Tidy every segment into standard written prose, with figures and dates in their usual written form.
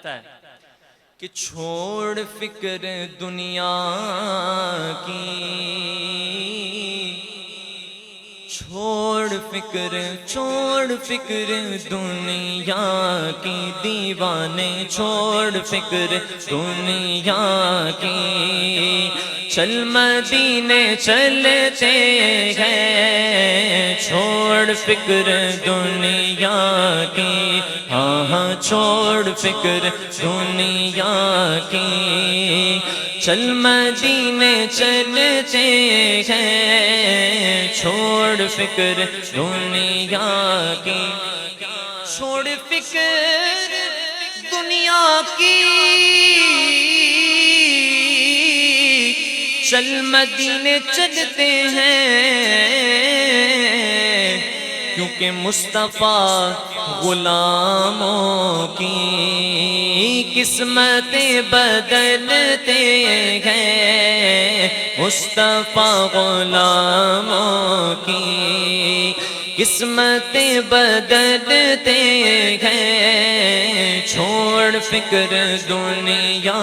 کہ چھوڑ فکر دنیا کی، چھوڑ فکر دنیا کی، دیوانے چھوڑ فکر دنیا کی، چل مدینے چلتے ہیں، چھوڑ فکر دنیا کی، ہاں ہاں چھوڑ فکر دنیا کی، چل مدینے چلتے ہیں، چھوڑ فکر دنیا کی، چھوڑ فکر دنیا کی، چل مدینے چلتے ہیں، کیونکہ مصطفیٰ غلاموں کی قسمتیں بدلتے ہیں، مصطفیٰ غلاموں کی قسمتیں بدلتے ہیں، چھوڑ فکر دنیا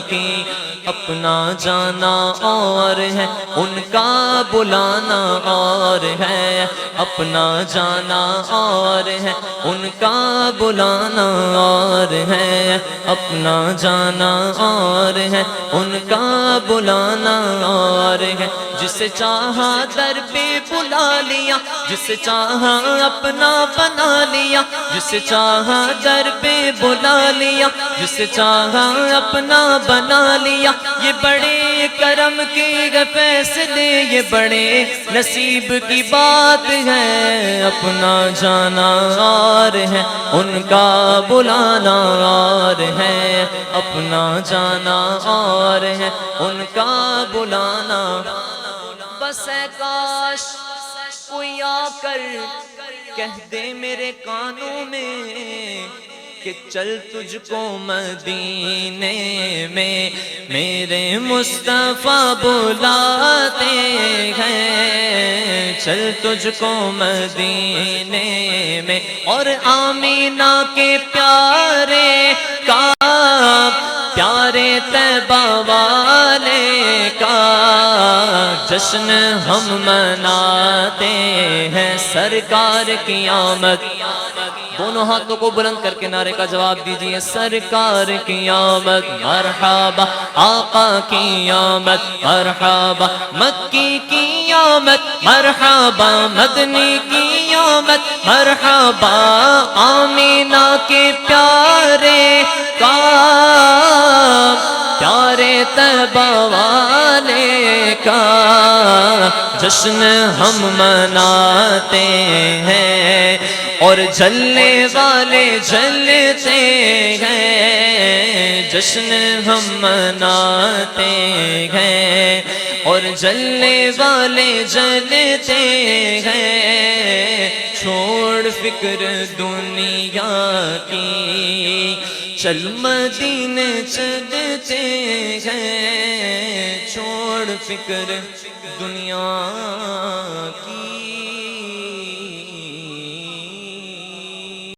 کی، اپنا جانا اور ہے ان کا بلانا اور ہے، اپنا جانا اور ہے ان کا بلانا اور ہے، اپنا جانا اور ہے ان کا بلانا اور ہے، جسے چاہا در پہ بلا لیا، جسے چاہا اپنا بنا لیا، جسے چاہا در پہ بلا لیا، جسے چاہا اپنا بنا لیا، یہ بڑے کرم کے فیصلے، یہ بڑے نصیب کی بات ہے، اپنا جانا اور ہے ان کا بلانا اور ہے، اپنا جانا اور ہے ان کا بلانا، بس اے کاش کوئی آ کر کہہ دے میرے کانوں میں کہ چل تجھ کو مدینے میں میرے مصطفیٰ بلاتے ہیں، چل تجھ کو مدینے میں، اور آمینہ کے پیارے کا، پیارے طیبہ والے کا جشن ہم مناتے ہیں، سرکار کی آمد، دونوں ہاتھوں کو بلند کر کے نعرے کا جواب دیجئے، سرکار کی آمد مرحبا، آقا کی آمد مرحبا، مکی کی آمد مرحبا، مدنی کی آمد مرحبا، آمینہ کے پیارے کا، پیارے طیبہ والے کا جشن ہم مناتے ہیں، اور جلنے والے جلتے ہیں، جشن ہم مناتے ہیں، اور جلنے والے جلتے ہیں، چھوڑ فکر دنیا کی، چل مدینے چلتے ہیں، چھوڑ فکر دنیا کی۔